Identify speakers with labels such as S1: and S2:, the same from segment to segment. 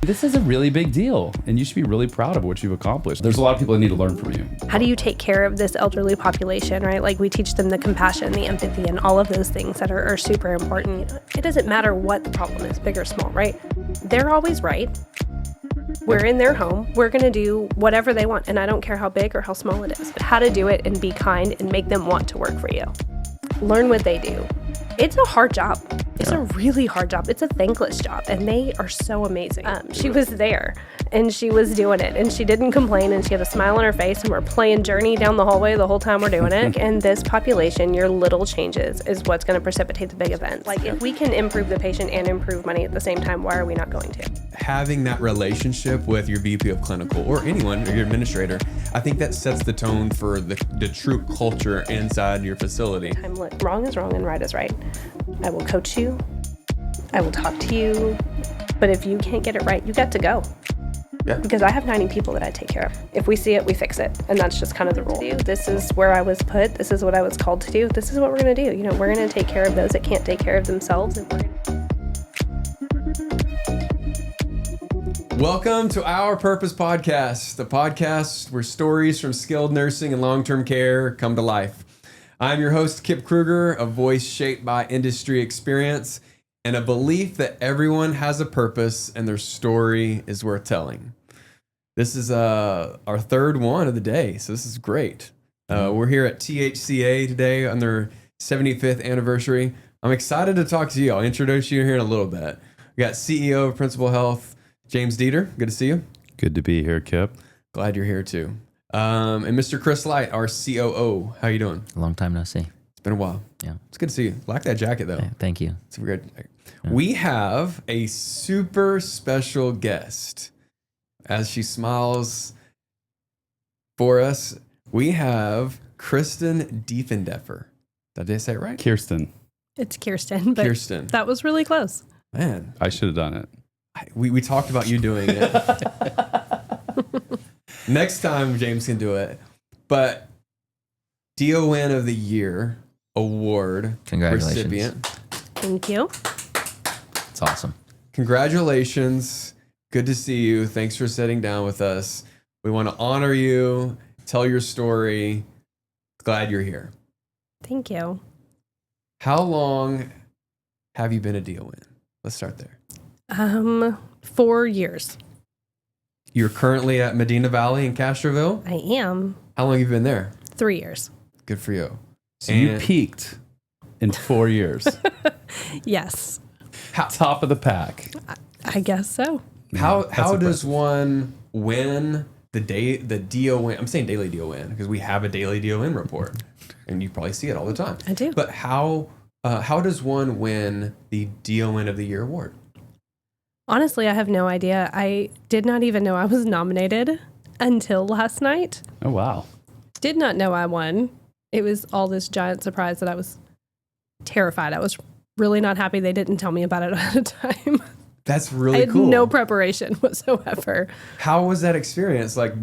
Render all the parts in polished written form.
S1: This is a really big deal, and you should be really proud of what you've accomplished. There's a lot of people that need to learn from you.
S2: How do you take care of this elderly population, right? Like we teach them the compassion, the empathy, and all of those things that are super important. It doesn't matter what the problem is, big or small, right? They're always right. We're in their home. We're going to do whatever they want, and I don't care how big or how small it is. But how to do it and be kind and make them want to work for you. Learn what they do. It's a hard job. It's a really hard job. It's a thankless job, and they are so amazing. She was there, and she was doing it, and she didn't complain, and she had a smile on her face, and we're playing Journey down the hallway the whole time we're doing it. And this population, your little changes is what's going to precipitate the big events. Like, if we can improve the patient and improve money at the same time, why are we not going to?
S3: Having that relationship with your VP of clinical or anyone, or your administrator, I think that sets the tone for the true culture inside your facility.
S2: Look, wrong is wrong and right is right. I will coach you. I will talk to you. But if you can't get it right, you got to go. Yeah. Because I have 90 people that I take care of. If we see it, we fix it. And that's just kind of the rule. This is where I was put. This is what I was called to do. This is what we're going to do. You know, we're going to take care of those that can't take care of themselves. And
S3: Welcome to Our Purpose Podcast, the podcast where stories from skilled nursing and long-term care come to life. I'm your host, Kip Kruger, a voice shaped by industry experience and a belief that everyone has a purpose and their story is worth telling. This is our third one of the day, so this is great. We're here at THCA today on their 75th anniversary. I'm excited to talk to you. I'll introduce you here in a little bit. We got CEO of Principal Health, James Dieter. Good to see you.
S1: Good to be here, Kip.
S3: Glad you're here too. And Mr. Chris Light, our COO. How you doing?
S4: A long time no see.
S3: It's been a while.
S4: Yeah.
S3: It's good to see you. Like that jacket though.
S4: Yeah, thank you.
S3: It's weird. Yeah. We have a super special guest. As she smiles for us, we have Kierstan Diefenderfer. Did I say it right?
S1: Kierstan.
S2: it's Kierstan, but
S3: Kierstan.
S2: That was really close.
S3: Man.
S1: I should have done it.
S3: We talked about you doing it. Next time James can do it. But DON of the Year award recipient.
S2: Thank you.
S4: It's awesome.
S3: Congratulations. Good to see you. Thanks for sitting down with us. We want to honor you, tell your story. Glad you're here.
S2: Thank you.
S3: How long have you been a DON? Let's start there.
S2: 4 years.
S3: You're currently at Medina Valley in Castroville?
S2: I am.
S3: How long have you been there?
S2: 3 years.
S3: Good for you.
S1: So you peaked in 4 years.
S2: Yes.
S1: Top of the pack.
S2: I guess so.
S3: How does one win the DON? I'm saying daily DON because we have a daily DON report, and you probably see it all the time.
S2: I do.
S3: But how does one win the DON of the Year award?
S2: Honestly, I have no idea. I did not even know I was nominated until last night.
S1: Oh, wow.
S2: Did not know I won. It was all this giant surprise that I was terrified. I was really not happy they didn't tell me about it ahead of time.
S3: That's really
S2: cool. I
S3: cool.
S2: had no preparation whatsoever.
S3: How was that experience? Like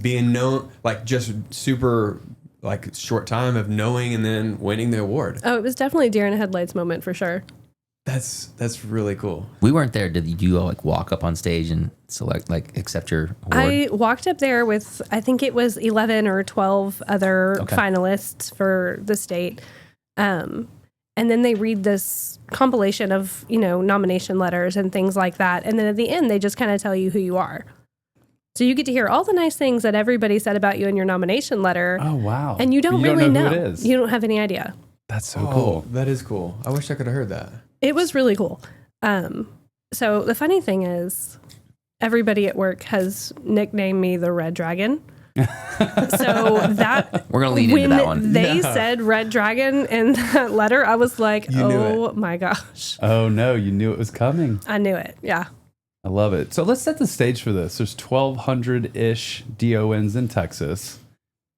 S3: being known, like just super, like short time of knowing and then winning the award.
S2: Oh, it was definitely a deer in the headlights moment for sure.
S3: That's really cool.
S4: We weren't there. Did you all like walk up on stage and select, like, accept your award?
S2: I walked up there with, I think it was 11 or 12 other finalists for the state. And then they read this compilation of, nomination letters and things like that. And then at the end, they just kind of tell you who you are. So you get to hear all the nice things that everybody said about you in your nomination letter.
S1: Oh, wow.
S2: And you don't really know.
S1: Who it is.
S2: You don't have any idea.
S1: That's so cool.
S3: That is cool. I wish I could have heard that.
S2: It was really cool. So the funny thing is, everybody at work has nicknamed me the Red Dragon. So that
S4: we're gonna lead into that one.
S2: When they said Red Dragon in that letter, I was like, oh my gosh.
S1: Oh no, you knew it was coming.
S2: I knew it. Yeah.
S1: I love it. So let's set the stage for this. There's 1,200-ish DONs in Texas.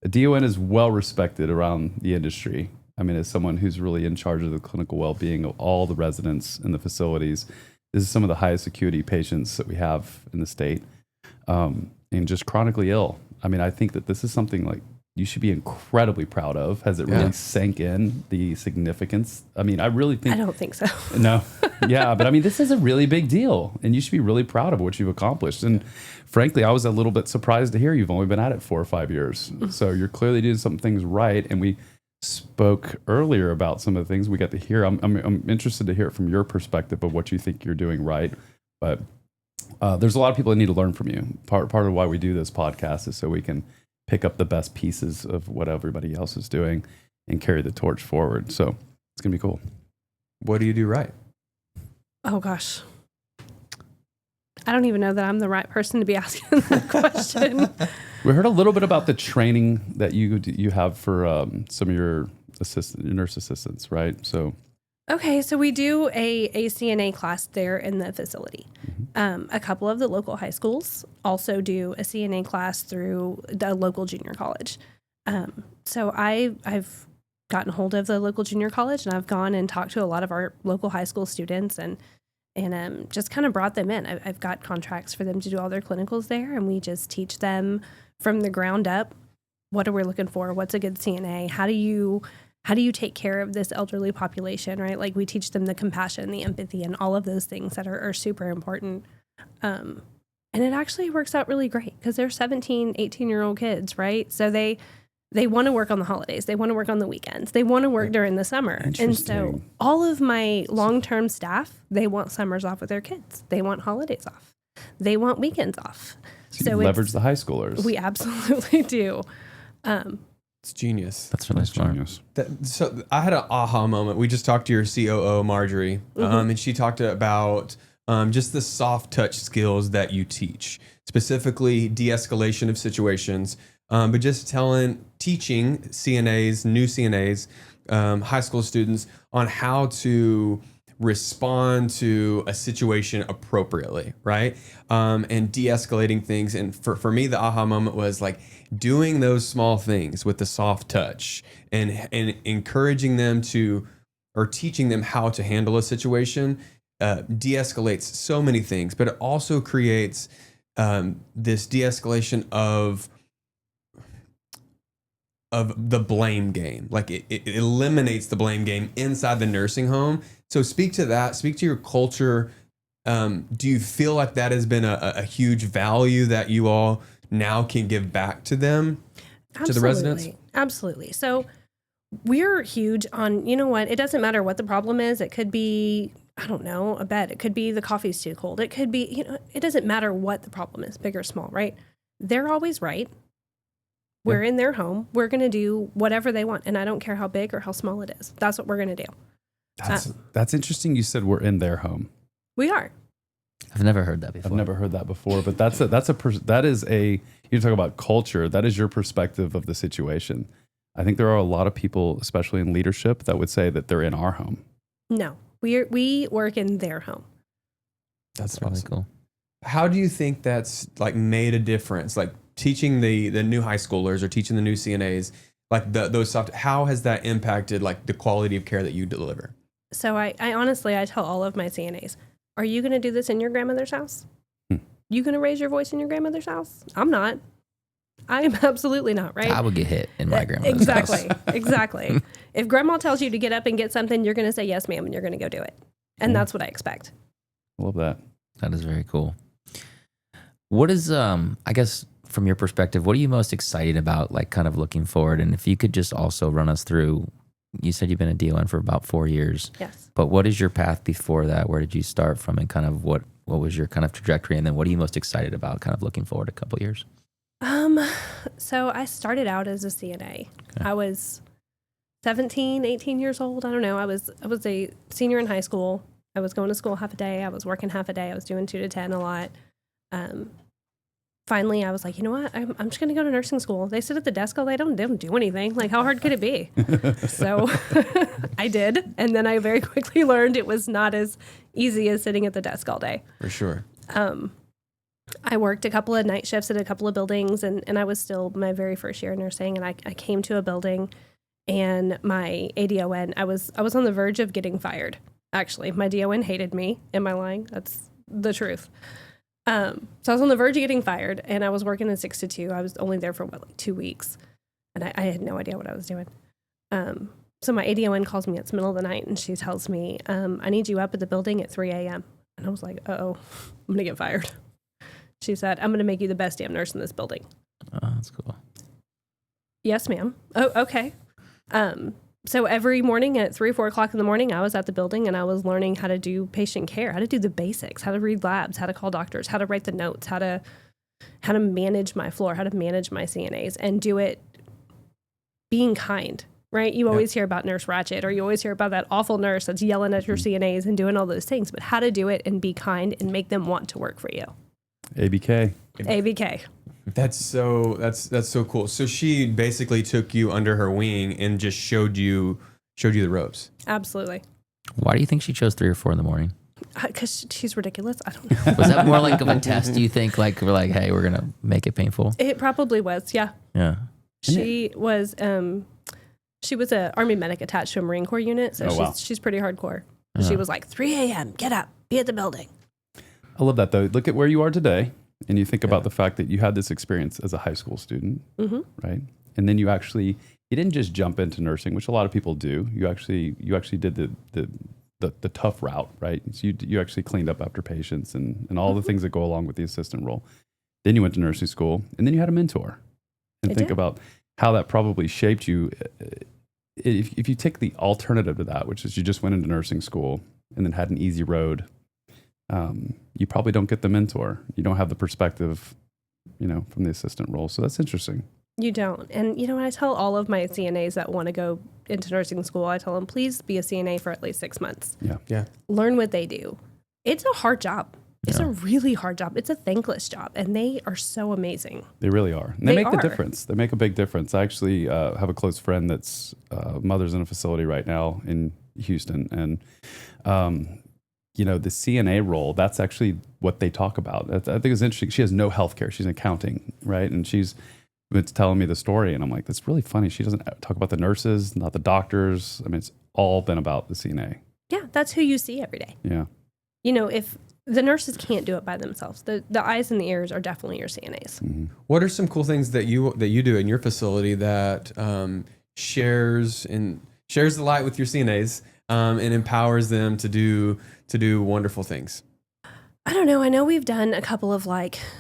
S1: A DON is well respected around the industry. I mean, as someone who's really in charge of the clinical well-being of all the residents in the facilities, this is some of the highest acuity patients that we have in the state, and just chronically ill. I mean, I think that this is something like you should be incredibly proud of. Has it really sank in the significance? I mean, I really think
S2: I don't think so.
S1: no. Yeah, but I mean, this is a really big deal, and you should be really proud of what you've accomplished. And frankly, I was a little bit surprised to hear you've only been at it 4 or 5 years. So you're clearly doing some things right. And we spoke earlier about some of the things we got to hear. I'm interested to hear it from your perspective of what you think you're doing right. But there's a lot of people that need to learn from you. Part of why we do this podcast is so we can pick up the best pieces of what everybody else is doing and carry the torch forward. So it's going to be cool.
S3: What do you do right?
S2: Oh, gosh. I don't even know that I'm the right person to be asking that question.
S1: We heard a little bit about the training that you have for some of your nurse assistants, right? So,
S2: Okay, so we do a CNA class there in the facility. A couple of the local high schools also do a CNA class through the local junior college. So I've gotten hold of the local junior college, and I've gone and talked to a lot of our local high school students and just kind of brought them in. I've got contracts for them to do all their clinicals there, and we just teach them from the ground up. What are we looking for? What's a good CNA? How do you take care of this elderly population, right? Like we teach them the compassion, the empathy, and all of those things that are super important. And it actually works out really great because they're 17, 18-year-old kids, right? So they want to work on the holidays. They want to work on the weekends. They want to work during the summer. And so all of my long-term staff, they want summers off with their kids. They want holidays off. They want weekends off.
S1: So you leverage the high schoolers.
S2: We absolutely do.
S3: It's genius.
S4: That's really smart.
S1: Genius.
S3: So I had an aha moment. We just talked to your COO, Marjorie, and she talked about just the soft touch skills that you teach, specifically de-escalation of situations, but just teaching CNAs, new CNAs, high school students on how to respond to a situation appropriately, right? And de-escalating things. And for me, the aha moment was like doing those small things with the soft touch and encouraging them to, or teaching them how to handle a situation, de-escalates so many things, but it also creates this de-escalation of the blame game. Like it eliminates the blame game inside the nursing home. So speak to that, speak to your culture. Do you feel like that has been a huge value that you all now can give back to them, to the residents?
S2: Absolutely. So we're huge on, you know what, it doesn't matter what the problem is. It could be, I don't know, a bed. It could be the coffee's too cold. It could be, it doesn't matter what the problem is, big or small, right? They're always right. We're in their home. We're going to do whatever they want. And I don't care how big or how small it is. That's what we're going to do.
S1: That's interesting. You said we're in their home.
S2: We are.
S4: I've never heard that before.
S1: I've never heard that before, but you talk about culture. That is your perspective of the situation. I think there are a lot of people, especially in leadership, that would say that they're in our home.
S2: No, we work in their home.
S3: That's
S4: really
S3: awesome.
S4: cool.
S3: How do you think that's like made a difference? Like teaching the new high schoolers or teaching the new CNAs, like those soft, how has that impacted like the quality of care that you deliver?
S2: So I honestly, I tell all of my CNAs, are you going to do this in your grandmother's house? You going to raise your voice in your grandmother's house? I'm not. I am absolutely not, right?
S4: I would get hit in my grandmother's house.
S2: Exactly. If grandma tells you to get up and get something, you're going to say, yes, ma'am, and you're going to go do it. And that's what I expect.
S1: I love that.
S4: That is very cool. What is, I guess, from your perspective, what are you most excited about, like kind of looking forward? And if you could just also run us through, you said you've been a DON for about 4 years.
S2: Yes.
S4: But what is your path before that? Where did you start from, and kind of what was your kind of trajectory? And then what are you most excited about kind of looking forward a couple of years?
S2: So I started out as a CNA. Okay. I was 17, 18 years old. I don't know. I was a senior in high school. I was going to school half a day. I was working half a day. I was doing 2 to 10 a lot. Finally, I was like, you know what? I'm just going to go to nursing school. They sit at the desk all day. They don't do anything. Like, how hard could it be? So I did. And then I very quickly learned it was not as easy as sitting at the desk all day.
S3: For sure.
S2: I worked a couple of night shifts at a couple of buildings, and I was still my very first year in nursing. And I came to a building, and my ADON, I was on the verge of getting fired. Actually, my DON hated me. Am I lying? That's the truth. So I was on the verge of getting fired, and I was working in 6 to 2. I was only there for 2 weeks. And I had no idea what I was doing. So my ADON calls me, it's middle of the night, and she tells me, I need you up at the building at 3 a.m. And I was like, uh-oh, I'm going to get fired. She said, I'm going to make you the best damn nurse in this building.
S4: Oh, that's cool.
S2: Yes, ma'am. Oh, okay. So every morning at 3 or 4 o'clock in the morning, I was at the building and I was learning how to do patient care, how to do the basics, how to read labs, how to call doctors, how to write the notes, how to manage my floor, how to manage my CNAs, and do it being kind, right? You always hear about Nurse Ratchet, or you always hear about that awful nurse that's yelling at your CNAs and doing all those things, but how to do it and be kind and make them want to work for you.
S1: ABK.
S2: ABK.
S3: That's so cool. So she basically took you under her wing and just showed you the ropes.
S2: Absolutely.
S4: Why do you think she chose 3 or 4 in the morning?
S2: Because she's ridiculous. I don't know.
S4: Was that more like of a test, do you think? Like, we're like, hey, we're going to make it painful?
S2: It probably was, yeah.
S4: Yeah.
S2: She was a Army medic attached to a Marine Corps unit, so she's pretty hardcore. She was like, 3 a.m., get up, be at the building.
S1: I love that, though. Look at where you are today, and you think about the fact that you had this experience as a high school student, right? And then you didn't just jump into nursing, which a lot of people do. You actually did the tough route, right? So you actually cleaned up after patients and all the things that go along with the assistant role. Then you went to nursing school, and then you had a mentor. And think about how that probably shaped you. If you take the alternative to that, which is you just went into nursing school and then had an easy road, you probably don't get the mentor. You don't have the perspective, from the assistant role. So that's interesting.
S2: You don't. And, I tell all of my CNAs that want to go into nursing school, I tell them, please be a CNA for at least 6 months.
S3: Yeah.
S2: Learn what they do. It's a hard job. It's a really hard job. It's a thankless job. And they are so amazing.
S1: They really are. And they make the difference. They make a big difference. I actually have a close friend that's mother's in a facility right now in Houston. And, the CNA role, that's actually what they talk about. I think it's interesting. She has no healthcare. She's in accounting, right? And she's been telling me the story. And I'm like, that's really funny. She doesn't talk about the nurses, not the doctors. I mean, it's all been about the CNA.
S2: Yeah, that's who you see every day.
S1: Yeah.
S2: If the nurses can't do it by themselves, the eyes and the ears are definitely your CNAs.
S1: Mm-hmm.
S3: What are some cool things that you do in your facility that shares the light with your CNAs and empowers them to do wonderful things?
S2: I don't know. I know we've done a couple of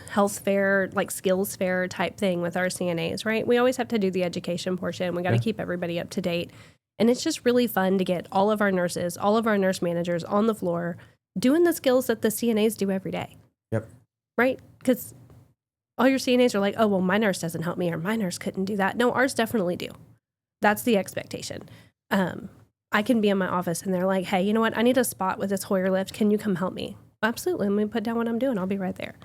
S2: health fair, skills fair type thing with our CNAs, right? We always have to do the education portion. We got to keep everybody up to date. And it's just really fun to get all of our nurses, all of our nurse managers on the floor doing the skills that the CNAs do every day.
S3: Yep.
S2: Right? Because all your CNAs are like, oh, well, my nurse doesn't help me, or my nurse couldn't do that. No, ours definitely do. That's the expectation. I can be in my office and they're like, hey, you know what? I need a spot with this Hoyer lift. Can you come help me? Absolutely. Let me put down what I'm doing. I'll be right there.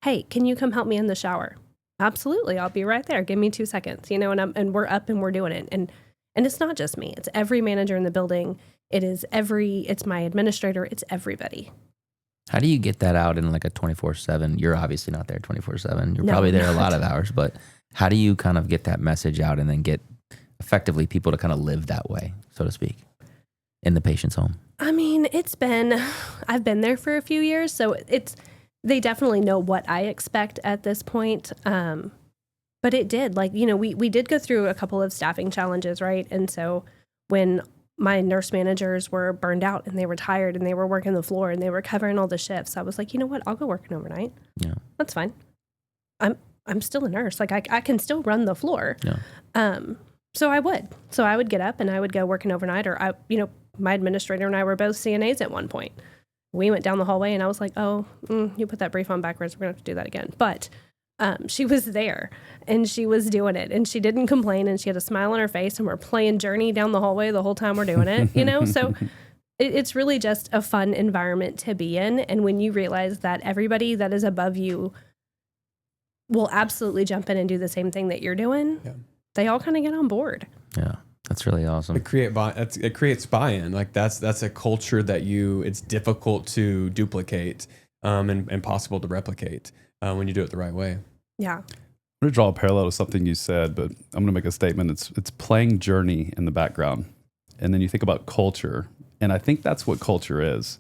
S2: Hey, can you come help me in the shower? Absolutely. I'll be right there. Give me 2 seconds, and we're up and we're doing it. And it's not just me. It's every manager in the building. It's my administrator. It's everybody.
S4: How do you get that out in a 24/7? You're obviously not there 24/7. You're probably there a lot of hours, but how do you kind of get that message out and then get effectively people to kind of live that way, so to speak, in the patient's home?
S2: I mean, I've been there for a few years, so they definitely know what I expect at this point. But it did, we did go through a couple of staffing challenges, right? And so when my nurse managers were burned out and they were tired and they were working the floor and they were covering all the shifts, I was like, you know what? I'll go working overnight. Yeah. That's fine. I'm still a nurse. I can still run the floor. Yeah. So I would get up and I would go working overnight, or my administrator and I were both CNAs at one point. We went down the hallway and I was like, oh, you put that brief on backwards. We're going to have to do that again. But she was there and she was doing it and she didn't complain and she had a smile on her face, and we're playing Journey down the hallway the whole time we're doing it, So it's really just a fun environment to be in. And when you realize that everybody that is above you will absolutely jump in and do the same thing that you're doing, they all kind of get on board.
S4: Yeah. That's really awesome.
S3: It creates buy-in. That's a culture that it's difficult to duplicate and possible to replicate when you do it the right way.
S2: Yeah.
S1: I'm going to draw a parallel to something you said, but I'm going to make a statement. It's playing Journey in the background. And then you think about culture. And I think that's what culture is.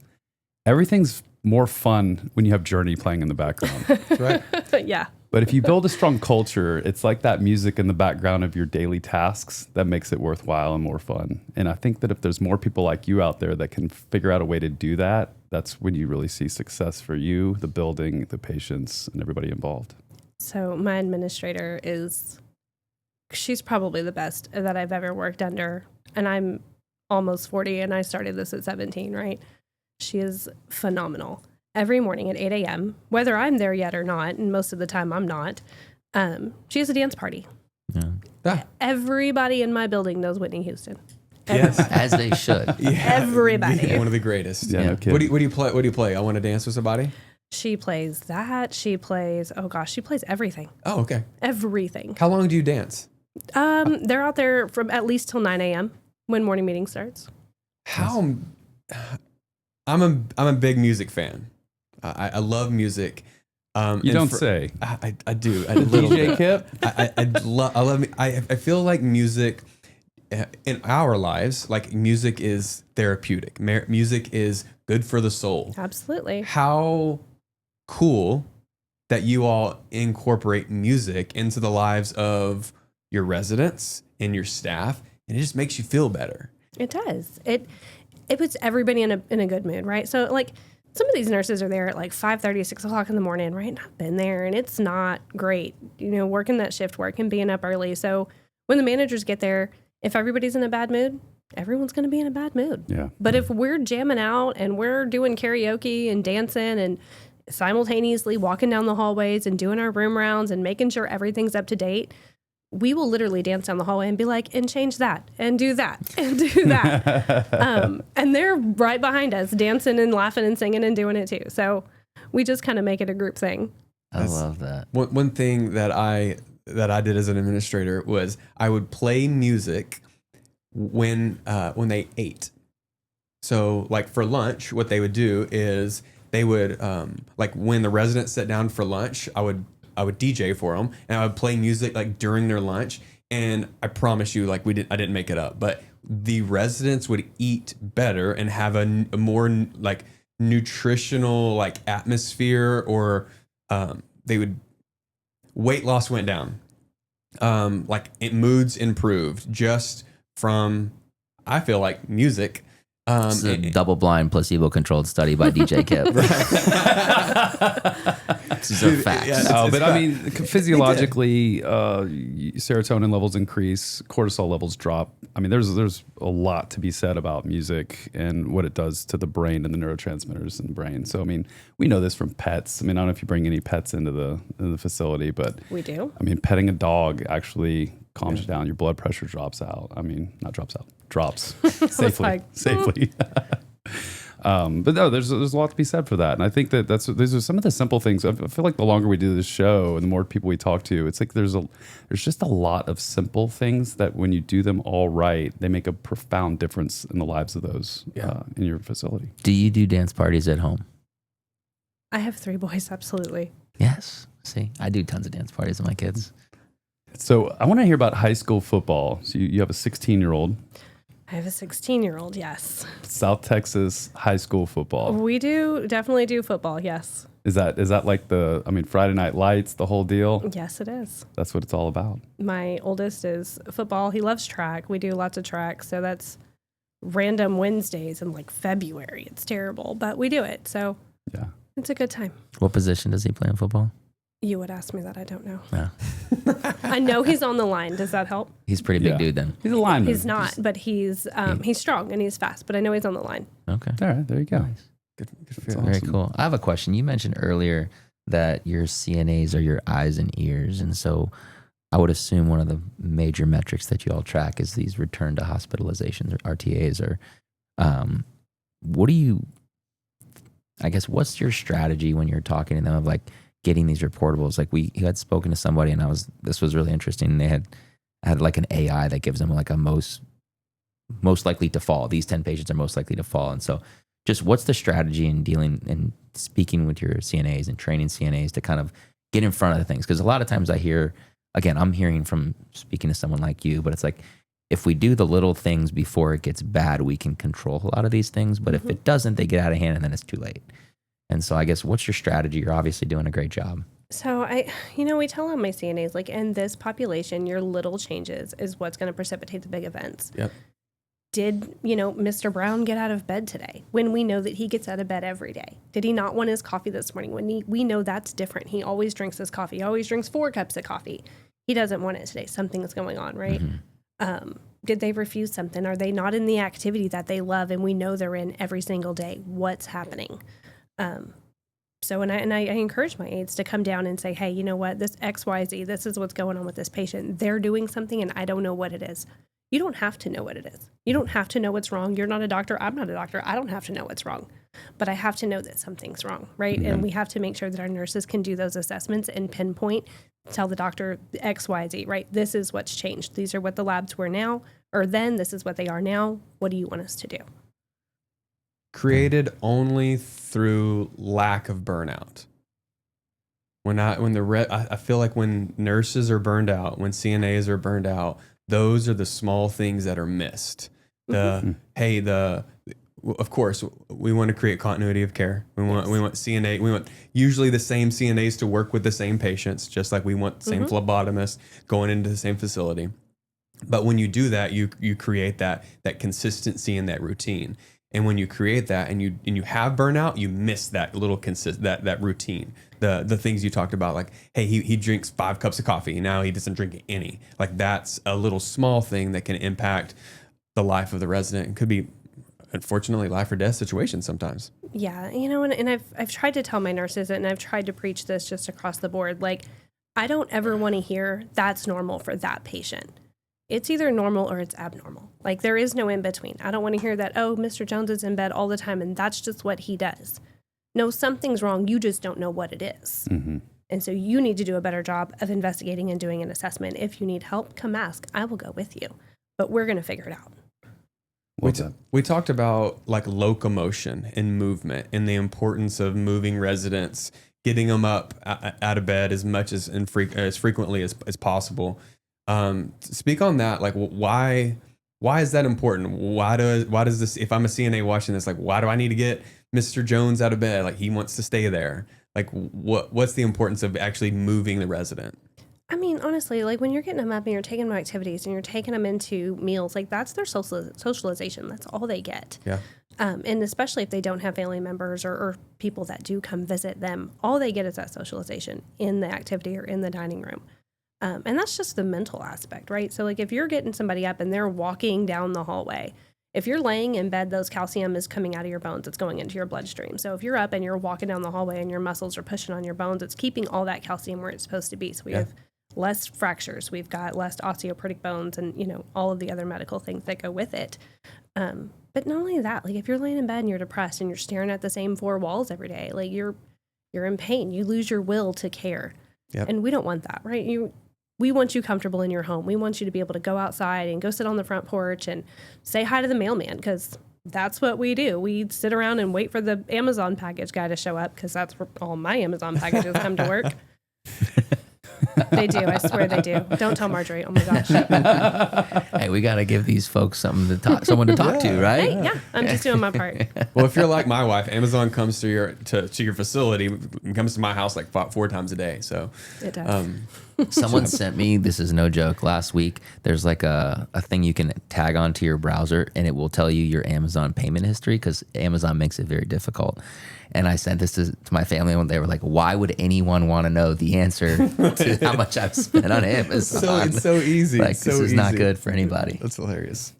S1: Everything's more fun when you have Journey playing in the background.
S3: That's right.
S2: Yeah.
S1: But if you build a strong culture, it's like that music in the background of your daily tasks that makes it worthwhile and more fun. And I think that if there's more people like you out there that can figure out a way to do that, that's when you really see success for you, the building, the patients, and everybody involved.
S2: So my administrator she's probably the best that I've ever worked under. And I'm almost 40 and I started this at 17, right? She is phenomenal. Every morning at 8 a.m., whether I'm there yet or not, and most of the time I'm not, she has a dance party.
S4: Yeah.
S2: Everybody in my building knows Whitney Houston.
S3: Yes.
S4: As they should.
S2: Everybody.
S3: One of the greatest.
S1: Yeah, no kidding.
S3: What do you play? What do you play? I Want to Dance with Somebody?
S2: She plays that. She plays everything.
S3: Oh, okay.
S2: Everything.
S3: How long do you dance?
S2: They're out there from at least till 9 a.m. when morning meeting starts.
S3: I'm a big music fan. I love music.
S1: You don't say.
S3: I do. A little
S1: DJ
S3: bit.
S1: Kip?
S3: I love. I feel like music in our lives, like music is therapeutic. Music is good for the soul.
S2: Absolutely.
S3: How cool that you all incorporate music into the lives of your residents and your staff, and it just makes you feel better.
S2: It does. It puts everybody in a good mood, right? So like some of these nurses are there at like 5:30, 6 o'clock in the morning, right? And I've been there and it's not great, working that shift work and being up early. So when the managers get there, if everybody's in a bad mood, everyone's going to be in a bad mood.
S1: Yeah.
S2: But if we're jamming out and we're doing karaoke and dancing and simultaneously walking down the hallways and doing our room rounds and making sure everything's up to date, we will literally dance down the hallway and be like, and change that and do that and do that. And they're right behind us dancing and laughing and singing and doing it too. So we just kind of make it a group thing.
S4: I love that.
S3: One thing that I did as an administrator was I would play music when they ate. So like for lunch, what they would do is they would like when the residents sat down for lunch, I would DJ for them and I would play music like during their lunch. And I promise you, like I didn't make it up, but the residents would eat better and have a more like nutritional like atmosphere, or weight loss went down. Moods improved just from, I feel like, music.
S4: It's a double-blind, placebo-controlled study by DJ Kip. These are facts.
S3: Yeah,
S1: But I mean, physiologically, serotonin levels increase, cortisol levels drop. I mean, there's a lot to be said about music and what it does to the brain and the neurotransmitters in the brain. So, I mean, we know this from pets. I mean, I don't know if you bring any pets into the facility, but
S2: We do.
S1: I mean, petting a dog actually calms you down. Your blood pressure drops out. I mean, not drops out, drops safely. But no, there's a lot to be said for that, and I think that these are some of the simple things. I feel like the longer we do this show and the more people we talk to, it's like there's just a lot of simple things that when you do them all right, they make a profound difference in the lives of those in your facility.
S4: Do you do dance parties at home?
S2: I have 3 boys, absolutely.
S4: Yes. See, I do tons of dance parties with my kids.
S1: So I want to hear about high school football. So you have a 16-year-old.
S2: I have a 16-year-old, yes.
S1: South Texas high school football.
S2: We definitely do football, yes.
S1: Is that like Friday Night Lights, the whole deal?
S2: Yes, it is.
S1: That's what it's all about.
S2: My oldest is football. He loves track. We do lots of track, so that's random Wednesdays in like February. It's terrible, but we do it, so
S1: Yeah.
S2: it's a good time.
S4: What position does he play in football?
S2: You would ask me that. I don't know.
S4: No.
S2: I know he's on the line. Does that help?
S4: He's a pretty big dude then.
S1: He's a lineman.
S2: He's not, but he's strong and he's fast. But I know he's on the line.
S4: Okay.
S1: All right, there you go.
S4: Nice.
S3: Good
S1: That's
S4: Very cool. I have a question. You mentioned earlier that your CNAs are your eyes and ears. And so I would assume one of the major metrics that you all track is these return to hospitalizations or RTAs. Or what's your strategy when you're talking to them of like getting these reportables? Like we had spoken to somebody and this was really interesting. They had like an AI that gives them like a most likely to fall. These 10 patients are most likely to fall. And so just what's the strategy in dealing and speaking with your CNAs and training CNAs to kind of get in front of the things? Because a lot of times I hear, again, I'm hearing from speaking to someone like you, but it's like, if we do the little things before it gets bad, we can control a lot of these things. But if it doesn't, they get out of hand and then it's too late. And so I guess what's your strategy? You're obviously doing a great job.
S2: So we tell all my CNAs, like, in this population, your little changes is what's going to precipitate the big events.
S3: Yep.
S2: Did, Mr. Brown get out of bed today when we know that he gets out of bed every day? Did he not want his coffee this morning when we know that's different? He always drinks his coffee. He always drinks 4 cups of coffee. He doesn't want it today. Something's going on, right?
S4: Mm-hmm.
S2: Did they refuse something? Are they not in the activity that they love and we know they're in every single day? What's happening? So, I encourage my aides to come down and say, hey, you know what, this XYZ, this is what's going on with this patient. They're doing something and I don't know what it is. You don't have to know what it is. You don't have to know what's wrong. You're not a doctor. I'm not a doctor. I don't have to know what's wrong. But I have to know that something's wrong, right?
S4: Mm-hmm.
S2: And we have to make sure that our nurses can do those assessments and pinpoint, tell the doctor XYZ, right? This is what's changed. These are what the labs were now, or then this is what they are now. What do you want us to do?
S3: Created only through lack of burnout. I feel like when nurses are burned out, when CNAs are burned out, those are the small things that are missed. Of course, we want to create continuity of care. We want usually the same CNAs to work with the same patients, just like we want the same phlebotomists going into the same facility. But when you do that, you create that consistency and that routine. And when you create that and you have burnout, you miss that little that routine. The things you talked about, like, hey, he drinks 5 cups of coffee. Now he doesn't drink any. Like, that's a little small thing that can impact the life of the resident. It could be, unfortunately, life or death situation sometimes.
S2: Yeah, and I've tried to tell my nurses, and I've tried to preach this just across the board. Like, I don't ever want to hear that's normal for that patient. It's either normal or it's abnormal. Like, there is no in between. I don't want to hear that, oh, Mr. Jones is in bed all the time and that's just what he does. No, something's wrong. You just don't know what it is.
S1: Mm-hmm.
S2: And so you need to do a better job of investigating and doing an assessment. If you need help, come ask. I will go with you. But we're going to figure it out.
S3: We talked about, like, locomotion and movement and the importance of moving residents, getting them up out of bed as much as frequently as possible. Speak on that. Like, why is that important? Why does this, if I'm a CNA watching this, like, why do I need to get Mr. Jones out of bed? Like, he wants to stay there. Like, what's the importance of actually moving the resident?
S2: I mean, honestly, like, when you're getting them up and you're taking them activities and you're taking them into meals, like, that's their socialization. That's all they get. Yeah. And especially if they don't have family members or people that do come visit them, all they get is that socialization in the activity or in the dining room. And that's just the mental aspect, right? So, like, if you're getting somebody up and they're walking down the hallway, if you're laying in bed, those calcium is coming out of your bones. It's going into your bloodstream. So if you're up and you're walking down the hallway and your muscles are pushing on your bones, it's keeping all that calcium where it's supposed to be. So we have less fractures. We've got less osteoporotic bones and, all of the other medical things that go with it. But not only that, like, if you're laying in bed and you're depressed and you're staring at the same 4 walls every day, like, you're in pain. You lose your will to care. Yep. And we don't want that, right? We want you comfortable in your home. We want you to be able to go outside and go sit on the front porch and say hi to the mailman, because that's what we do. We sit around and wait for the Amazon package guy to show up, because that's where all my Amazon packages come to work. They do. I swear they do. Don't tell Marjorie. Oh my gosh.
S4: Hey, we got to give these folks someone to talk to, right?
S2: Hey, yeah, I'm just doing my part.
S3: Well, if you're like my wife, Amazon comes to your facility, and comes to my house like 4 times a day. So
S2: it does.
S4: Someone sent me, this is no joke, last week, there's like a thing you can tag onto your browser and it will tell you your Amazon payment history, because Amazon makes it very difficult. And I sent this to my family and they were like, why would anyone want to know the answer to how much I've spent on Amazon?
S3: It's so easy.
S4: Like, this is not good for anybody.
S3: That's hilarious.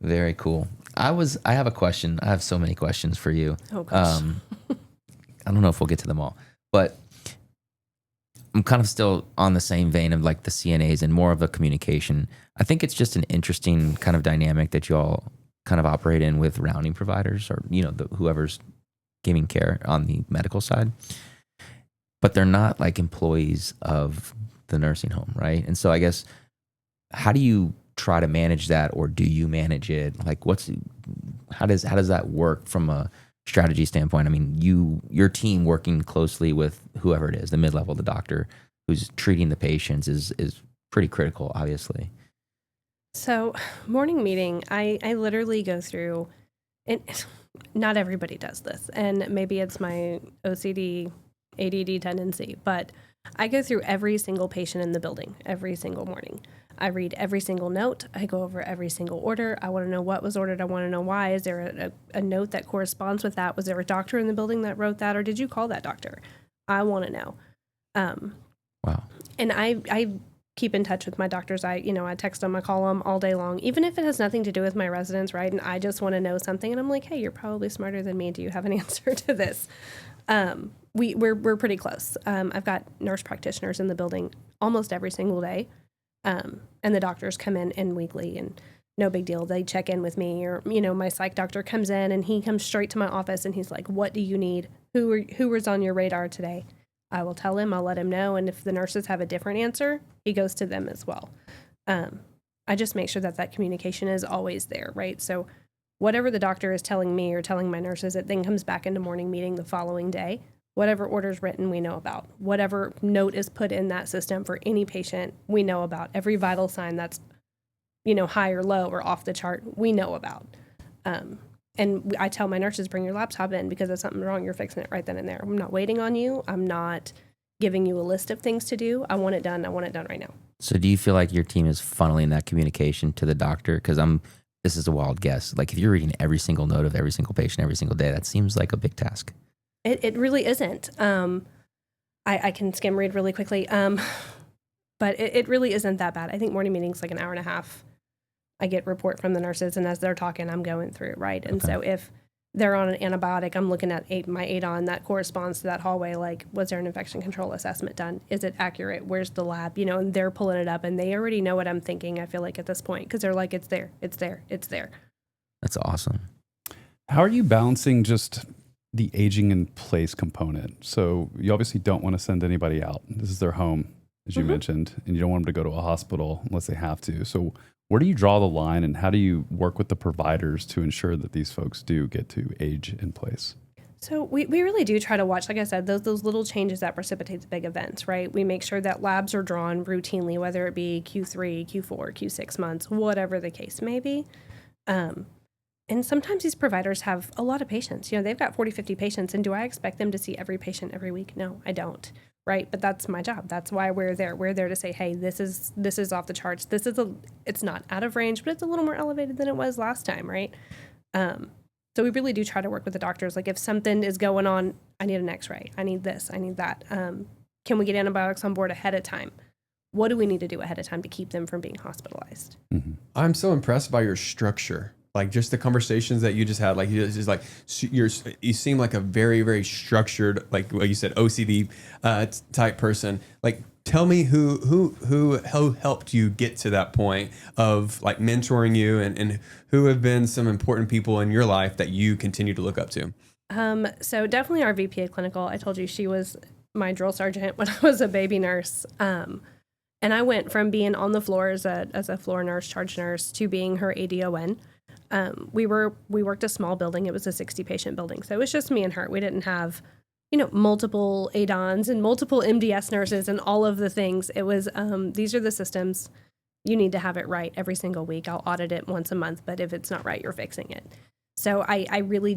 S4: Very cool. I have a question. I have so many questions for you.
S2: Oh, gosh.
S4: I don't know if we'll get to them all, but I'm kind of still on the same vein of like the CNAs and more of a communication. I think it's just an interesting kind of dynamic that you all kind of operate in with rounding providers, or, whoever's giving care on the medical side, but they're not like employees of the nursing home, right? And so I guess, how do you try to manage that, or do you manage it? Like, how does that work from a strategy standpoint? I mean, your team working closely with whoever it is, the mid-level, the doctor who's treating the patients is pretty critical, obviously.
S2: So morning meeting, I literally go through, and not everybody does this, and maybe it's my OCD ADD tendency, but I go through every single patient in the building every single morning. I read every single note. I go over every single order. I want to know what was ordered. I want to know why. Is there a note that corresponds with that? Was there a doctor in the building that wrote that, or did you call that doctor? I want to know.
S4: Wow.
S2: And I keep in touch with my doctors. I text them, I call them all day long, even if it has nothing to do with my residents, right? And I just want to know something. And I'm like, hey, you're probably smarter than me. Do you have an answer to this? We're pretty close. I've got nurse practitioners in the building almost every single day. And the doctors come in weekly, and no big deal. They check in with me, or, my psych doctor comes in and he comes straight to my office and he's like, what do you need? Who was on your radar today? I will tell him, I'll let him know. And if the nurses have a different answer, he goes to them as well. I just make sure that communication is always there, right? So whatever the doctor is telling me or telling my nurses, it then comes back into morning meeting the following day. Whatever order's written, we know about. Whatever note is put in that system for any patient, we know about. Every vital sign that's, high or low or off the chart, we know about. And I tell my nurses, bring your laptop in, because if something's wrong, you're fixing it right then and there. I'm not waiting on you. I'm not giving you a list of things to do. I want it done. I want it done right now.
S4: So do you feel like your team is funneling that communication to the doctor? Because this is a wild guess. Like, if you're reading every single note of every single patient every single day, that seems like a big task.
S2: It really isn't. I can skim read really quickly, but it really isn't that bad. I think morning meeting's like an hour and a half. I get report from the nurses, and as they're talking, I'm going through it, right? And so if they're on an antibiotic, I'm looking at my ADON that corresponds to that hallway. Like, was there an infection control assessment done? Is it accurate? Where's the lab? And they're pulling it up, and they already know what I'm thinking, I feel like, at this point, because they're like, it's there, it's there, it's there.
S4: That's awesome.
S1: How are you balancing just the aging in place component? So you obviously don't want to send anybody out. This is their home, as you mentioned, and you don't want them to go to a hospital unless they have to. So where do you draw the line, and how do you work with the providers to ensure that these folks do get to age in place?
S2: So we really do try to watch, like I said, those little changes that precipitate the big events, right? We make sure that labs are drawn routinely, whether it be Q3, Q4, Q6 months, whatever the case may be. And sometimes these providers have a lot of patients. They've got 40, 50 patients, and do I expect them to see every patient every week? No, I don't. Right? But that's my job. That's why we're there. We're there to say, hey, this is off the charts. It's not out of range, but it's a little more elevated than it was last time, right? So we really do try to work with the doctors. Like, if something is going on, I need an x-ray. I need this. I need that. Can we get antibiotics on board ahead of time? What do we need to do ahead of time to keep them from being hospitalized?
S1: Mm-hmm.
S3: I'm so impressed by your structure. Like, just the conversations that you just had, like, you seem like a very, very structured, like what you said, OCD type person. Like, tell me who helped you get to that point of like mentoring you, and who have been some important people in your life that you continue to look up to?
S2: So definitely our VP of clinical. I told you she was my drill sergeant when I was a baby nurse. And I went from being on the floor as a floor nurse, charge nurse, to being her ADON. We worked a small building. It was a 60 patient building. So it was just me and her. We didn't have, multiple ADONs and multiple MDS nurses and all of the things. It was, these are the systems. You need to have it right every single week. I'll audit it once a month, but if it's not right, you're fixing it. So I really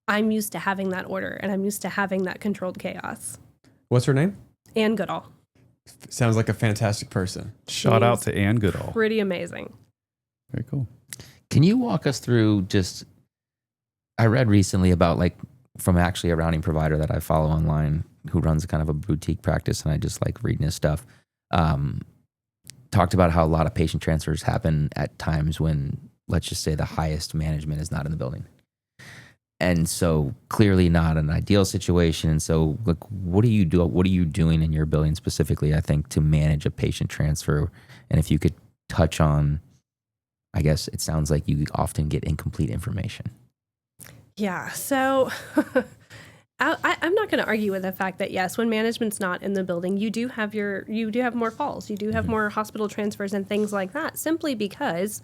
S2: I'm used to having that order, and I'm used to having that controlled chaos.
S3: What's her name?
S2: Ann Goodall.
S3: Sounds like a fantastic person.
S1: Shout out to Ann Goodall.
S2: Pretty amazing.
S1: Very cool.
S4: Can you walk us through I read recently about, like, from actually a rounding provider that I follow online who runs kind of a boutique practice, and I just like reading his stuff, talked about how a lot of patient transfers happen at times when, let's just say, the highest management is not in the building. And so clearly not an ideal situation. And so, like, what are you doing in your building specifically, I think, to manage a patient transfer? And if you could touch on, I guess it sounds like you often get incomplete information.
S2: Yeah. So I'm not going to argue with the fact that, yes, when management's not in the building, you do have more falls. You do have more hospital transfers and things like that, simply because,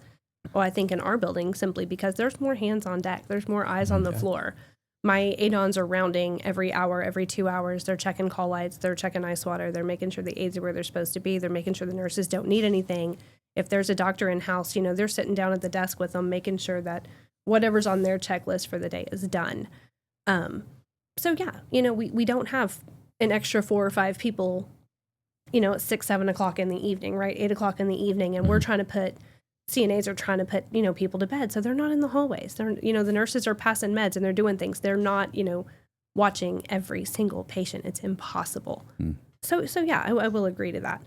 S2: well, I think in our building, simply because there's more hands on deck. There's more eyes on the floor. My ADONs are rounding every hour, every 2 hours. They're checking call lights. They're checking ice water. They're making sure the aides are where they're supposed to be. They're making sure the nurses don't need anything. If there's a doctor in house, they're sitting down at the desk with them, making sure that whatever's on their checklist for the day is done. So yeah, we don't have an extra 4 or 5 people, at 6, 7 o'clock in the evening, right? 8 o'clock in the evening. And we're trying to put, CNAs are trying to put, people to bed. So they're not in the hallways. They're, the nurses are passing meds and they're doing things. They're not, watching every single patient. It's impossible. So yeah, I will agree to that.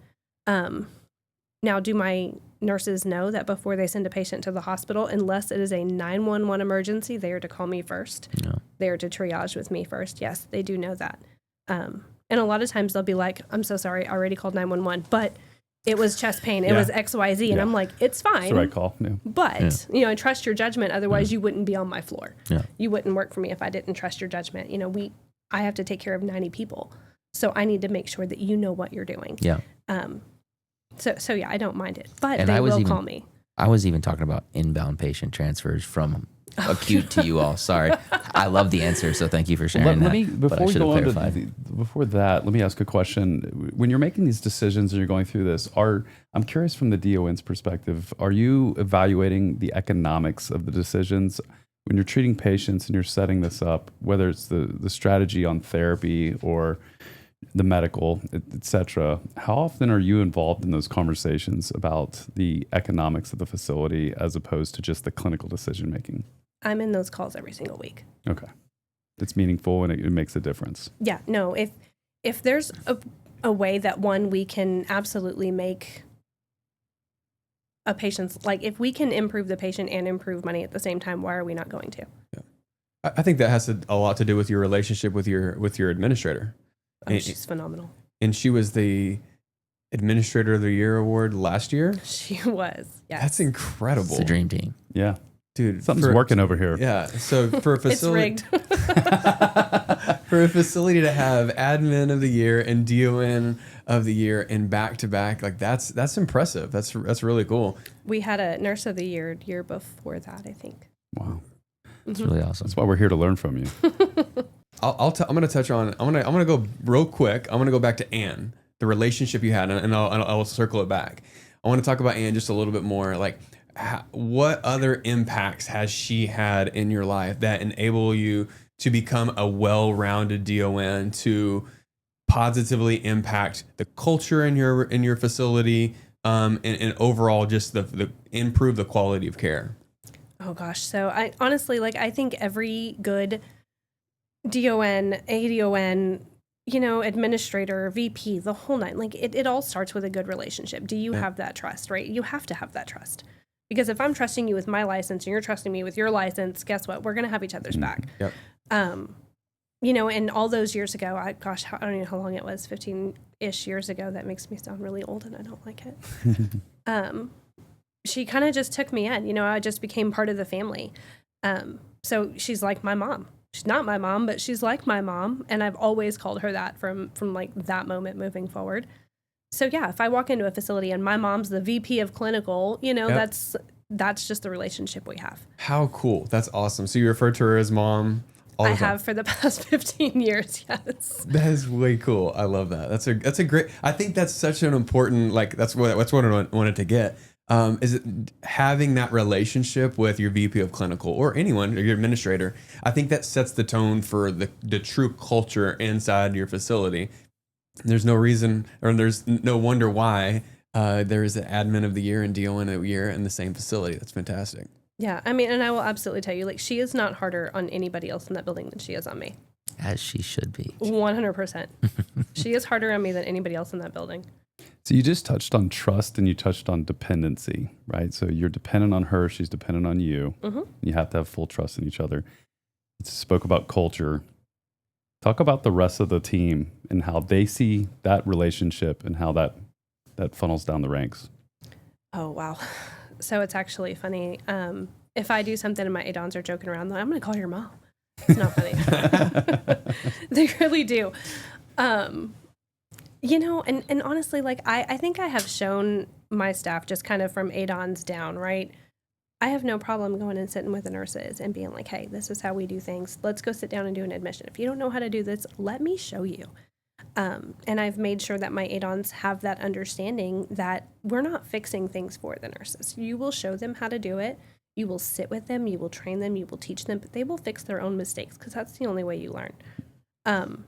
S2: Now, do my nurses know that before they send a patient to the hospital, unless it is a 911 emergency, they are to call me first.
S4: No.
S2: They are to triage with me first. Yes, they do know that. And a lot of times they'll be like, I'm so sorry, I already called 911, but it was chest pain. It was XYZ. And I'm like, it's fine.
S1: It's the right call. Yeah.
S2: But, I trust your judgment. Otherwise, you wouldn't be on my floor.
S4: Yeah.
S2: You wouldn't work for me if I didn't trust your judgment. I have to take care of 90 people. So I need to make sure that you know what you're doing.
S4: Yeah.
S2: So yeah, I don't mind it. But
S4: And
S2: they will call me.
S4: I was even talking about inbound patient transfers from acute to you all. Sorry. I love the answer, so thank you for sharing
S1: Let
S4: that.
S1: me,
S4: but I
S1: before we
S4: should have
S1: go on to
S4: clarified.
S1: before that, let me ask a question. When you're making these decisions and you're going through this, I'm curious from the DON's perspective, are you evaluating the economics of the decisions when you're treating patients and you're setting this up, whether it's the strategy on therapy or the medical, et cetera? How often are you involved in those conversations about the economics of the facility as opposed to just the clinical decision making?
S2: I'm in those calls every single week.
S1: Okay. It's meaningful and it makes a difference.
S2: Yeah, no, if there's a way that we can absolutely make a patient's, like if we can improve the patient and improve money at the same time, why are we not going to?
S3: Yeah. I think that has a lot to do with your relationship with your administrator.
S2: Oh, she's phenomenal.
S3: And she was the Administrator of the Year award last year.
S2: She was. Yeah.
S3: That's incredible.
S4: It's a dream team.
S1: Yeah.
S3: Dude,
S1: Something's working over here.
S3: Yeah. So for a facility,
S2: it's rigged.
S3: for a facility to have Admin of the Year and DON of the Year in back to back, like that's impressive. That's really cool.
S2: We had a Nurse of the Year before that, I think.
S1: Wow.
S4: It's really awesome.
S1: That's why we're here to learn from you.
S3: I'm going to touch on. I'm going to go real quick. I'm going to go back to Anne, the relationship you had, and I'll circle it back. I want to talk about Anne just a little bit more. Like, what other impacts has she had in your life that enable you to become a well-rounded DON, to positively impact the culture in your facility, and overall just the improve the quality of care?
S2: Oh gosh. So I honestly, I think every good DON, ADON, administrator, VP, the whole nine, it all starts with a good relationship. Do you have that trust, right? You have to have that trust. Because if I'm trusting you with my license and you're trusting me with your license, guess what? We're going to have each other's back.
S3: Yep.
S2: And all those years ago, I don't even know how long it was, 15-ish years ago. That makes me sound really old and I don't like it. She kind of just took me in, I just became part of the family. So she's like my mom. She's not my mom, but she's like my mom. And I've always called her that from that moment moving forward. So yeah, if I walk into a facility and my mom's the VP of clinical, that's just the relationship we have.
S3: How cool. That's awesome. So you refer to her as mom all the time?
S2: I have for the past 15 years, yes.
S3: That is way cool. I love that. That's a great, I think that's such an important, that's what I wanted to get. Is it having that relationship with your VP of clinical or anyone or your administrator? I think that sets the tone for the true culture inside your facility. There's no reason, or there's no wonder why there is an Admin of the Year and DON of the Year in the same facility. That's fantastic.
S2: Yeah, I mean, and I will absolutely tell you, she is not harder on anybody else in that building than she is on me.
S4: As she should be.
S2: 100%. She is harder on me than anybody else in that building.
S1: So you just touched on trust and you touched on dependency, right? So you're dependent on her, she's dependent on you. Mm-hmm. You have to have full trust in each other. You spoke about culture. Talk about the rest of the team and how they see that relationship and how that funnels down the ranks. Oh,
S2: wow. So it's actually funny. If I do something and my ADONs are joking around, I'm going to call your mom. It's not funny. They really do. And honestly, I think I have shown my staff just kind of from ADONs down, right? I have no problem going and sitting with the nurses and being like, hey, this is how we do things. Let's go sit down and do an admission. If you don't know how to do this, let me show you. And I've made sure that my ADONs have that understanding that we're not fixing things for the nurses. You will show them how to do it. You will sit with them. You will train them. You will teach them. But they will fix their own mistakes because that's the only way you learn.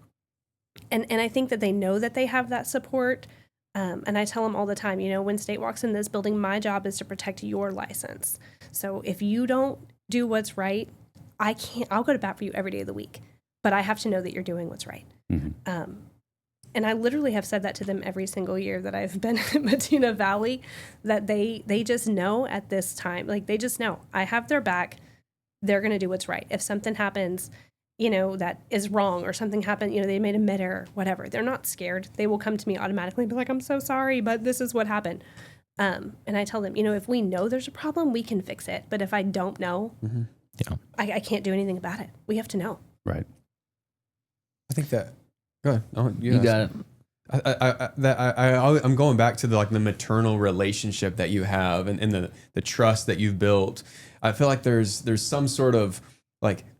S2: And I think that they know that they have that support. And I tell them all the time, when state walks in this building, my job is to protect your license. So if you don't do what's right, I'll go to bat for you every day of the week, but I have to know that you're doing what's right.
S1: Mm-hmm.
S2: And I literally have said that to them every single year that I've been at Medina Valley, that they just know at this time, like they just know I have their back. They're going to do what's right. If something happens, that is wrong, or something happened, they made a mid-error, whatever, they're not scared. They will come to me automatically and be like, I'm so sorry, but this is what happened. And I tell them, if we know there's a problem, we can fix it. But if I don't know, I can't do anything about it. We have to know.
S1: Right.
S3: I think that. Go ahead.
S4: You got it.
S3: I'm going back to the maternal relationship that you have and the trust that you've built. I feel like there's some sort of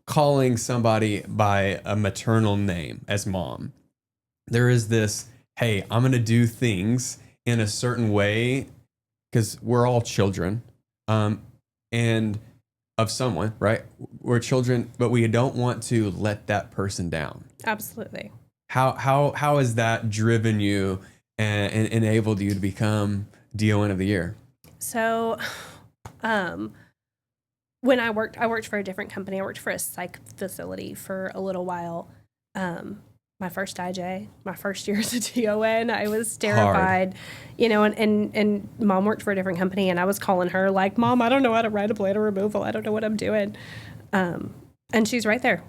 S3: calling somebody by a maternal name as mom. There is this, hey, I'm going to do things in a certain way because we're all children, and of someone, right? We're children, but we don't want to let that person down.
S2: Absolutely.
S3: How has that driven you and enabled you to become DON of the year?
S2: So, when I worked for a different company. I worked for a psych facility for a little while. My first IJ, my first year as a DON, I was terrified, and mom worked for a different company, and I was calling her like, Mom, I don't know how to write a plan of removal. I don't know what I'm doing. And she's right there,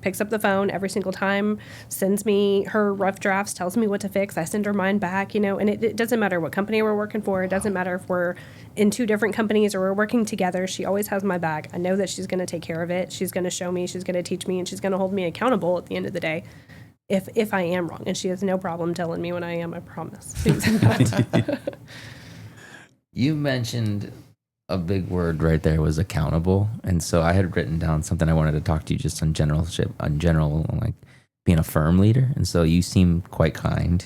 S2: picks up the phone every single time, sends me her rough drafts, tells me what to fix. I send her mine back, and it doesn't matter what company we're working for. It doesn't matter if we're in two different companies or we're working together. She always has my back. I know that she's going to take care of it. She's going to show me, she's going to teach me, and she's going to hold me accountable at the end of the day if I am wrong. And she has no problem telling me when I am, I promise.
S4: You mentioned a big word right there was accountable. And so I had written down something I wanted to talk to you just on general, like being a firm leader. And so you seem quite kind,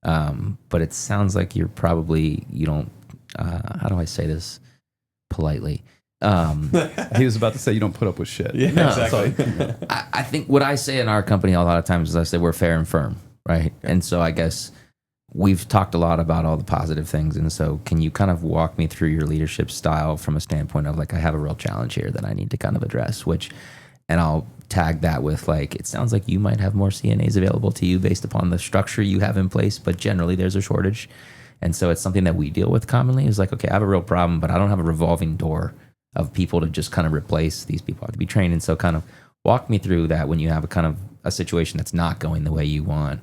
S4: but it sounds like you don't, how do I say this politely?
S1: He was about to say you don't put up with shit.
S3: Yeah,
S4: No,
S3: exactly.
S4: I think what I say in our company a lot of times is I say we're fair and firm, right?
S3: Yeah.
S4: And so I guess we've talked a lot about all the positive things. And so can you kind of walk me through your leadership style from a standpoint of I have a real challenge here that I need to kind of address, and I'll tag that with it sounds like you might have more CNAs available to you based upon the structure you have in place, but generally there's a shortage. And so it's something that we deal with commonly is okay, I have a real problem, but I don't have a revolving door of people to just kind of replace. These people have to be trained. And so kind of walk me through that when you have a situation that's not going the way you want.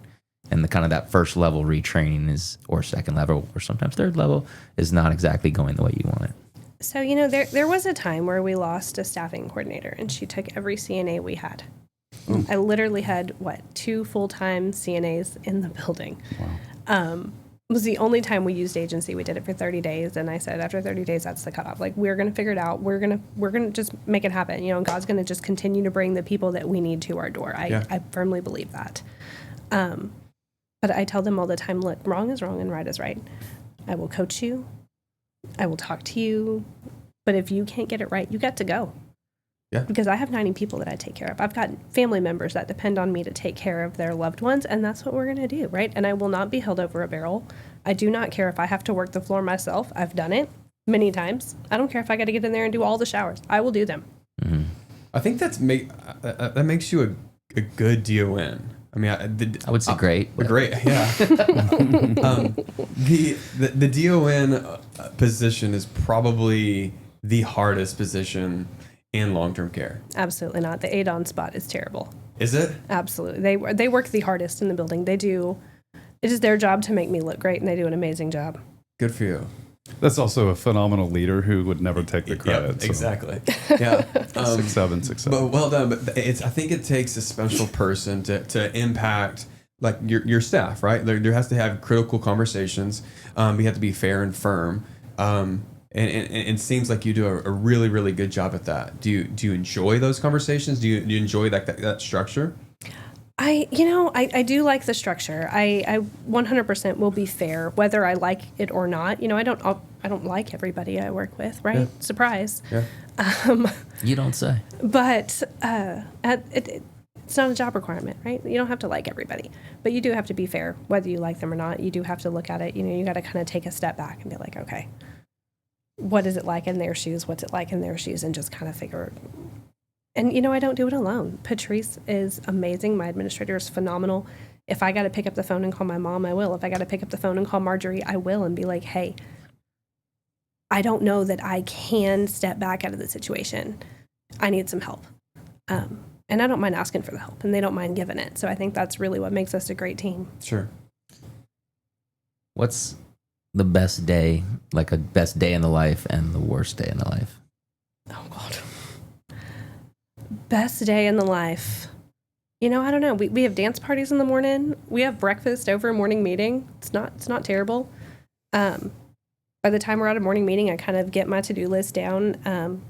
S4: And the kind of that first level retraining or second level, or sometimes third level is not exactly going the way you want it.
S2: So, there was a time where we lost a staffing coordinator, and she took every CNA we had. I literally had, 2 full-time CNAs in the building.
S1: Wow.
S2: It was the only time we used agency. We did it for 30 days. And I said, after 30 days, that's the cutoff. We're going to figure it out. We're going to just make it happen. And God's going to just continue to bring the people that we need to our door. I firmly believe that. But I tell them all the time, look, wrong is wrong and right is right. I will coach you. I will talk to you. But if you can't get it right, you got to go.
S3: Yeah.
S2: Because I have 90 people that I take care of. I've got family members that depend on me to take care of their loved ones, and that's what we're going to do, right? And I will not be held over a barrel. I do not care if I have to work the floor myself. I've done it many times. I don't care if I got to get in there and do all the showers. I will do them.
S4: Mm-hmm.
S3: I think that makes you a good DON. I mean,
S4: I would say great.
S3: Great, yeah. The DON position is probably the hardest position in long-term care.
S2: Absolutely not. The ADON spot is terrible.
S3: Is it?
S2: Absolutely. They work the hardest in the building. They do. It is their job to make me look great, and they do an amazing job.
S3: Good for you.
S1: That's also a phenomenal leader who would never take the credit.
S3: Yep, exactly. Yeah.
S1: 6'7",
S3: But well done. But I think it takes a special person to impact your staff, right? There has to have critical conversations. You have to be fair and firm. And it seems like you do a really, really good job at that. Do you enjoy those conversations? Do you enjoy that structure?
S2: I do like the structure. I 100% will be fair, whether I like it or not. I don't like everybody I work with, right?
S3: Yeah.
S2: Surprise.
S3: Yeah.
S4: You don't say.
S2: But It's not a job requirement, right? You don't have to like everybody, but you do have to be fair, whether you like them or not. You do have to look at it. You got to kind of take a step back and be like, okay, what is it like in their shoes? What's it like in their shoes? And just kind of figure. And, I don't do it alone. Patrice is amazing. My administrator is phenomenal. If I got to pick up the phone and call my mom, I will. If I got to pick up the phone and call Marjorie, I will, and be like, hey, I don't know that I can step back out of the situation. I need some help. And I don't mind asking for the help, and they don't mind giving it. So I think that's really what makes us a great team.
S3: Sure.
S4: What's the best day, like a best day in the life and the worst day in the life?
S2: Oh, God. Best day in the life. I don't know. We have dance parties in the morning. We have breakfast over a morning meeting. It's not terrible. By the time we're at a morning meeting, I kind of get my to-do list down.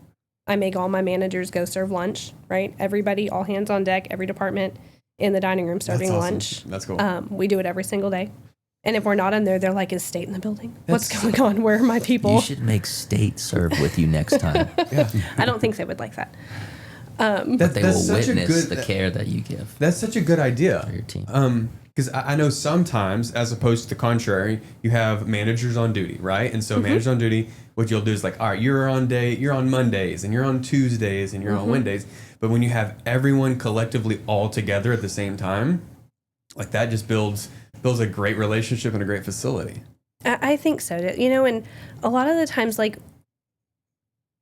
S2: I make all my managers go serve lunch, right? Everybody, all hands on deck, every department in the dining room serving lunch.
S3: That's cool.
S2: We do it every single day. And if we're not in there, they're like, is State in the building? What's going on? Where are my people?
S4: You should make State serve with you next time.
S3: Yeah.
S2: I don't think they would like that.
S4: But they will witness the care that you give.
S3: That's such a good idea
S4: for your team.
S3: Because I know sometimes, as opposed to the contrary, you have managers on duty, right? And so managers on duty, what you'll do is like, all right, you're on Mondays and you're on Tuesdays and you're on Wednesdays. But when you have everyone collectively all together at the same time, like that just builds a great relationship and a great facility.
S2: I think so. And a lot of the times, like,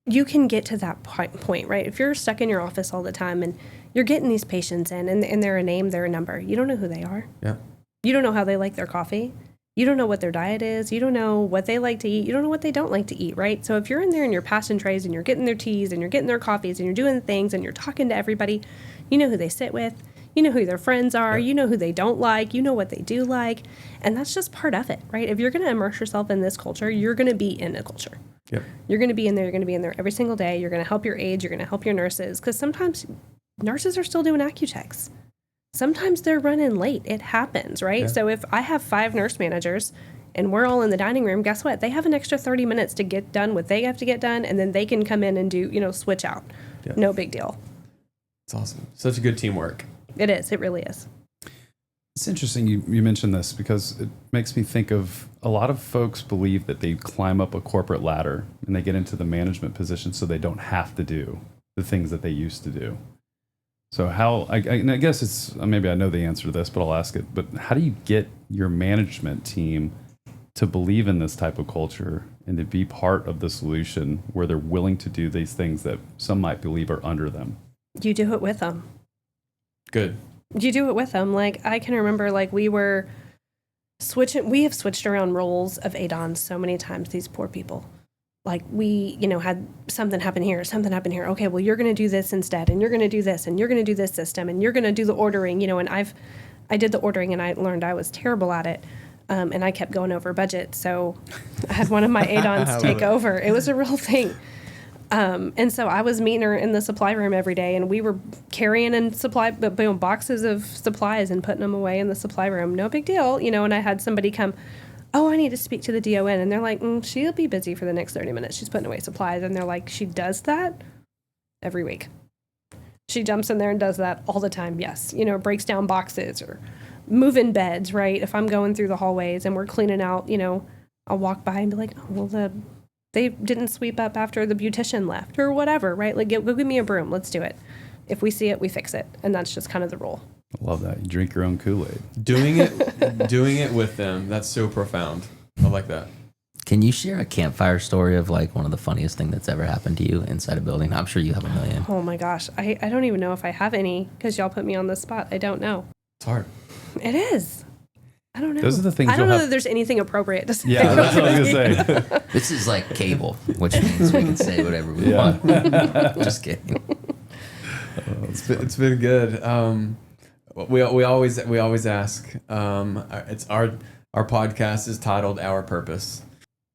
S2: you can get to that point, right? If you're stuck in your office all the time and you're getting these patients in and they're a name, they're a number, you don't know who they are.
S3: Yeah.
S2: You don't know how they like their coffee. You don't know what their diet is. You don't know what they like to eat. You don't know what they don't like to eat, right? So if you're in there and you're passing trays and you're getting their teas and you're getting their coffees and you're doing things and you're talking to everybody, you know who they sit with. You know who their friends are. You know who they don't like. You know what they do like. And that's just part of it, right? If you're going to immerse yourself in this culture, you're going to be in a culture.
S3: Yep.
S2: You're going to be in there. You're going to be in there every single day. You're going to help your aides. You're going to help your nurses. Because sometimes nurses are still doing AccuChecks. Sometimes they're running late. It happens, right?
S3: Yeah.
S2: So if I have 5 nurse managers and we're all in the dining room, guess what? They have an extra 30 minutes to get done what they have to get done, and then they can come in and do, switch out.
S3: Yeah.
S2: No big deal.
S3: It's awesome. Such a good teamwork.
S2: It is. It really is.
S1: It's interesting you mentioned this because it makes me think of a lot of folks believe that they climb up a corporate ladder and they get into the management position so they don't have to do the things that they used to do. So I guess it's, maybe I know the answer to this, but I'll ask it. But how do you get your management team to believe in this type of culture and to be part of the solution where they're willing to do these things that some might believe are under them?
S2: You do it with them.
S3: Good.
S2: You do it with them. Like, I can remember, like, we have switched around roles of ADONs so many times, these poor people. Like, we, had something happen here. Okay, well, you're going to do this instead, and you're going to do this, and you're going to do this system, and you're going to do the ordering, and I did the ordering, and I learned I was terrible at it, and I kept going over budget, so I had one of my ADONs take over. It was a real thing. And so I was meeting her in the supply room every day, and we were carrying in boxes of supplies and putting them away in the supply room. No big deal, and I had somebody come, oh, I need to speak to the DON. And they're like, she'll be busy for the next 30 minutes. She's putting away supplies. And they're like, she does that every week. She jumps in there and does that all the time. Yes. Breaks down boxes or moving beds, right? If I'm going through the hallways and we're cleaning out, I'll walk by and be like, oh, well, they didn't sweep up after the beautician left or whatever, right? Like, go give me a broom. Let's do it. If we see it, we fix it. And that's just kind of the rule.
S1: I love that. You drink your own Kool-Aid.
S3: Doing it with them. That's so profound. I like that.
S4: Can you share a campfire story of like one of the funniest thing that's ever happened to you inside a building? I'm sure you have a million.
S2: Oh my gosh. I don't even know if I have any because y'all put me on the spot. I don't know.
S3: It's hard.
S2: It is. I don't know.
S1: Those are the things
S2: I don't know that there's anything appropriate to say.
S1: Yeah, that's what I was going to say.
S4: This is like cable, which means we can say whatever we want. Just kidding.
S3: It's been good. We always ask. It's our podcast is titled Our Purpose.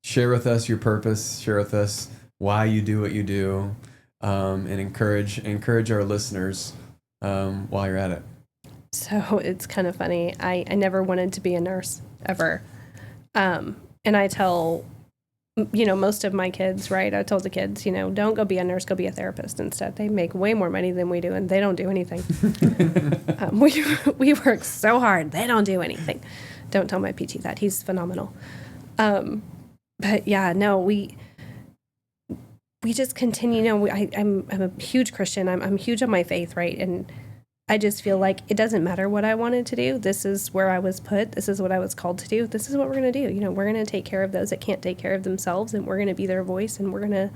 S3: Share with us your purpose. Share with us why you do what you do, and encourage our listeners while you're at it.
S2: So it's kind of funny. I never wanted to be a nurse ever. And I tell most of my kids, right? I told the kids, don't go be a nurse, go be a therapist instead. They make way more money than we do, and they don't do anything. We work so hard. They don't do anything. Don't tell my PT that. He's phenomenal. But yeah, no, we just continue. I'm a huge Christian. I'm huge on my faith, right? And I just feel like it doesn't matter what I wanted to do. This is where I was put. This is what I was called to do. This is what we're going to do. We're going to take care of those that can't take care of themselves, and we're going to be their voice, and we're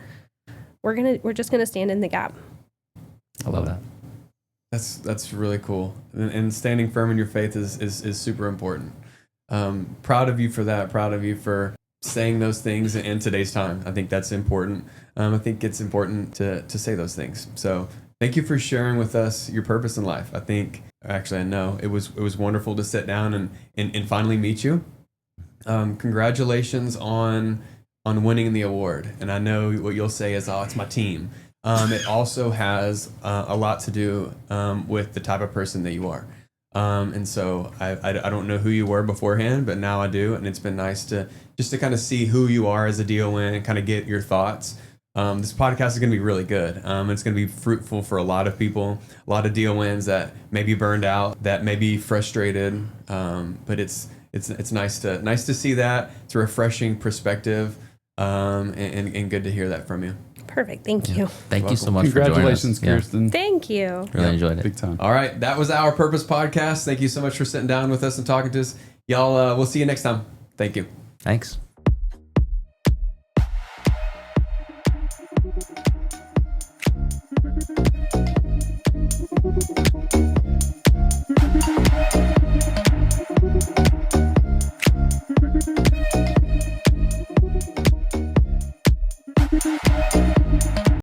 S2: just going to stand in the gap.
S4: I love that.
S3: That's really cool. And standing firm in your faith is super important. Proud of you for that. Proud of you for saying those things in today's time. I think that's important. I think it's important to say those things. So thank you for sharing with us your purpose in life. I know it was wonderful to sit down and finally meet you. Congratulations on winning the award. And I know what you'll say is, it's my team. It also has a lot to do with the type of person that you are. And so I don't know who you were beforehand, but now I do. And it's been nice to kind of see who you are as a DON and kind of get your thoughts. This podcast is going to be really good. It's going to be fruitful for a lot of people, a lot of DONs that may be burned out, that may be frustrated. But it's nice to see that. It's a refreshing perspective, and good to hear that from you.
S2: Perfect. Thank you.
S4: Thank you so much for joining us.
S1: Congratulations, Kierstan.
S2: Thank you.
S4: Really enjoyed it.
S1: Big time.
S3: All right. That was our Purpose Podcast. Thank you so much for sitting down with us and talking to us. Y'all, we'll see you next time. Thank you.
S4: Thanks.